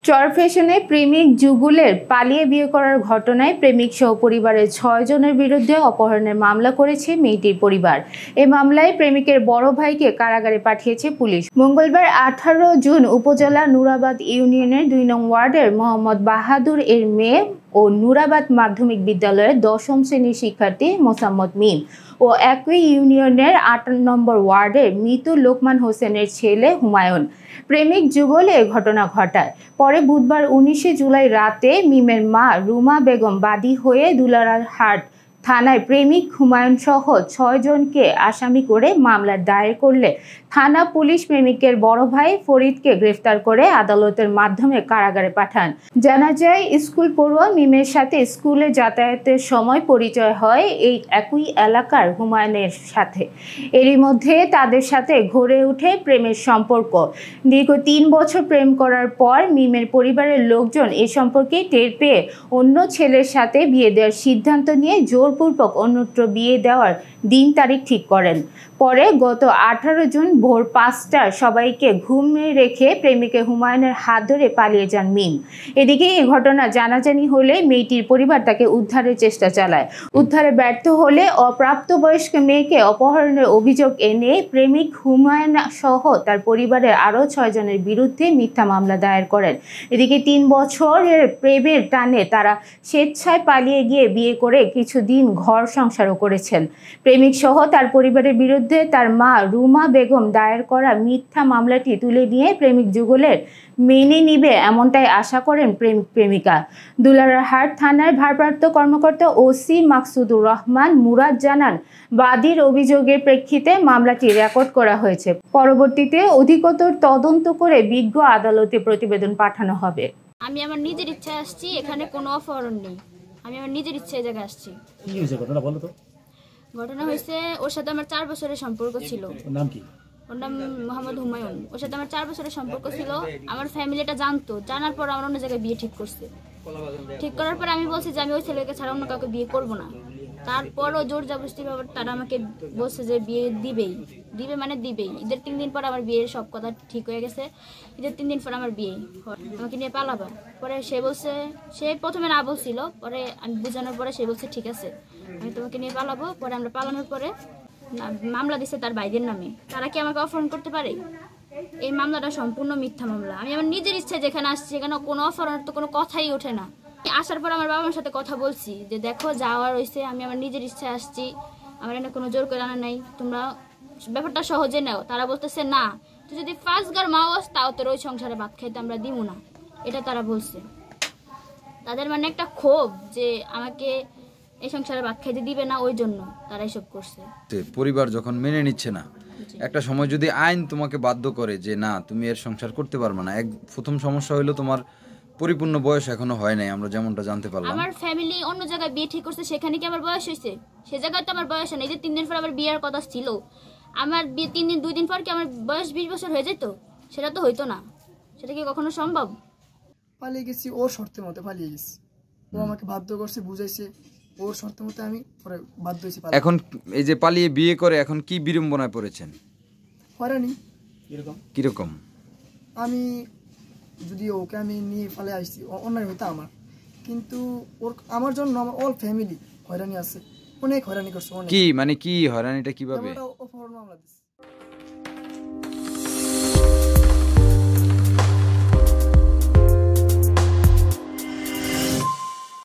চরফ্যাশনে প্রেমিক যুগলের পালিয়ে বিয়ে করার ঘটনায় প্রেমিক সহ পরিবারের ৬ জনের বিরুদ্ধে অপহরণের মামলা করেছে মেয়েটির পরিবার। এই মামলায় প্রেমিকের বড় ভাইকে কারাগারে পাঠিয়েছে পুলিশ। মঙ্গলবার ১৮ জুন উপজেলা নুরাবাদ ইউনিয়নের ২ নং ওয়ার্ডের মোহাম্মদ বাহাদুর এর মেয়ে ও নুরাবাদ মাধ্যমিক বিদ্যালয়ের ১০ম শ্রেণীর শিক্ষার্থী মোসাম্মদ মিম ও একই ইউনিয়নের ৮ নম্বর ওয়ার্ডের মৃত লোকমান হোসেনের ছেলে হুমায়ুন প্রেমিক যুগলে ঘটনা ঘটায়। পরে বুধবার ১৯ জুলাই রাতে মিমের মা রুমা বেগম বাদী হয়ে দুলারারহাট থানায় প্রেমিক হুমায়ুন সহ ৬ জনকে আসামি করে মামলা দায়ের করলে থানা পুলিশ প্রেমিকের বড় ভাই ফরিদকে গ্রেফতার করে আদালতের মাধ্যমে কারাগারে পাঠান। জানা যায়, স্কুল পড়ুয়া মিমের সাথে স্কুলে যাতায়াতের সময় পরিচয় হয় এই একই এলাকার হুমায়ুনের সাথে। এরই মধ্যে তাদের সাথে গড়ে ওঠে প্রেমের সম্পর্ক। দীর্ঘ ৩ বছর প্রেম করার পর মিমের পরিবারের লোকজন এ সম্পর্কে টের পেয়ে অন্য ছেলের সাথে বিয়ে দেওয়ার সিদ্ধান্ত নিয়ে জোরপূর্বক অন্যত্র বিয়ে দেওয়ার দিন তারিখ ঠিক করেন। পরে গত ১৮ জুন ভোর ৫টায় সবাইকে ঘুমিয়ে রেখে প্রেমিকের হুমায়ুনের হাত ধরে পালিয়ে যান মিম। এদিকে এই ঘটনা জানাজানি হলে মেয়েটির পরিবার তাকে উদ্ধারের চেষ্টা চালায়। উদ্ধারে ব্যর্থ হলে অপ্রাপ্তবয়স্ক মেয়েকে অপহরণের অভিযোগ এনে প্রেমিক হুমায়ুন সহ তার পরিবারের আরও ৬ জনের বিরুদ্ধে মিথ্যা মামলা দায়ের করেন। এদিকে ৩ বছরের প্রেমের টানে তারা স্বেচ্ছায় পালিয়ে গিয়ে বিয়ে করে কিছুদিন ঘর সংসারও করেছেন। প্রেমিক সহ তার পরিবারের বিরুদ্ধে তার মা রুমা বেগম দায়ের করা মিথ্যা মামলাটি তুলে নিয়ে প্রেমিক যুগলের মেনে নিবে এমনটাই আশা করেন প্রেমিক প্রেমিকা। দুলারারহাট থানার ভারপ্রাপ্ত কর্মকর্তা ওসি মাকসুদুর রহমান মুরাদ জানান, বাদীর অভিযোগের প্রেক্ষিতে মামলাটি রেকর্ড করা হয়েছে। পরবর্তীতে অধিকতর তদন্ত করে বিজ্ঞ আদালতে প্রতিবেদন পাঠানো হবে। আমি আমার নিজের ইচ্ছায় আসছি, এখানে কোনো অপহরণ নেই। আমি আমার নিজের ইচ্ছায় জায়গায় আসছি। কি হয়েছে ঘটনা বলো তো? ঘটনা হয়েছে, ওর সাথে আমার ৪ বছরের সম্পর্ক ছিল। নাম কি? ওর নাম মোহাম্মদ হুমায়ুন। ওর সাথে আমার ৪ বছরের সম্পর্ক ছিল। আমার ফ্যামিলিটা জানতো, জানার পর আমার অন্য জায়গায় বিয়ে ঠিক করছে। ঠিক করার পর আমি বলছি যে আমি ওই ছেলেকে ছাড়া অন্য কাউকে বিয়ে করবো না। তারপরও জোর জবরদস্তি ভাবে তারা আমাকে বলছে যে বিয়ে দিবেই, মানে দিবেই। ঈদের ৩ দিন পর আমার বিয়ের সব কথা ঠিক হয়ে গেছে। ঈদের 3 দিন পর আমার বিয়ে, আমাকে নিয়ে পালাবা। পরে সে বলছে, সে প্রথমে না বলছিল, পরে আমি বোঝানোর পরে সে বলছে ঠিক আছে আমি তোমাকে নিয়ে পালাবো। পরে আমরা পালানোর পরে মামলা দিছে তার ভাইদের নামে। তারা কি আমাকে অপহরণ করতে পারে? এই মামলাটা সম্পূর্ণ মিথ্যা মামলা। আমি আমার নিজের ইচ্ছায় যেখানে আসছি, এখানে কোনো অপহরণের তো কোনো কথাই ওঠে না। আসার পর আমার বাবা মার সাথে কথা বলছি যে দেখো যাওয়ার হয়েছে, আমি আমার নিজের ইচ্ছায় আসছি, আমার এনে কোনো জোর করে আনা নাই, তোমরা ব্যাপারটা সহজে নাও। তারা বলতেছে না, তুই যদি ফার্স্ট গার মা হস তাও তোর ওই সংসারে ভাত খাইতে আমরা দিব না, এটা তারা বলছে। তাদের মানে একটা ক্ষোভ যে আমাকে এই সংসারে ভাত খাইতে দিবে না, ওই জন্য তারা এসব করছে। পরিবার যখন মেনে নিচ্ছে না, একটা সময় যদি আইন তোমাকে বাধ্য করে যে না তুমি এর সংসার করতে পারবে না। প্রথম সমস্যা হলো তোমার পরিপূর্ণ বয়স এখনো হয় নাই, আমরা যেমনটা জানতে পারলাম। আমার ফ্যামিলি অন্য জায়গায় বিয়ে ঠিক করছে, সেখানে কি আমার বয়স হয়েছে? সে জায়গায় তো আমার বয়স নেই। যে 3 দিন পর আমার বিয়ের কথা ছিল, আমার বিয়ে 2 দিন পর কি আমার বয়স 20 বছর হয়ে যেত? সেটা তো হইতো না। সেটা কি কখনো সম্ভব? পালিয়ে গেছি, ওর শর্তের মতো পালিয়ে গেছি। ও আমাকে বাধ্য করছে, বুঝাইছে, ওর শর্তের মতো আমি পরে বাধ্য হয়েছি। এখন এই যে পালিয়ে বিয়ে করে এখন কি বিড়ম্বনায় পড়েছেন? হয়রানি। কিরকম? আমি যদি ওকে আমি নিয়ে পালে আসছি, অন্যায় হইতো আমার, কিন্তু ওর আমার জন্য আমার অল ফ্যামিলি হয়রানি আছে, অনেক হয়রানি করছে। কি মানে কি হয়রানিটা কিভাবে? অপহরণ মামলা দিচ্ছে।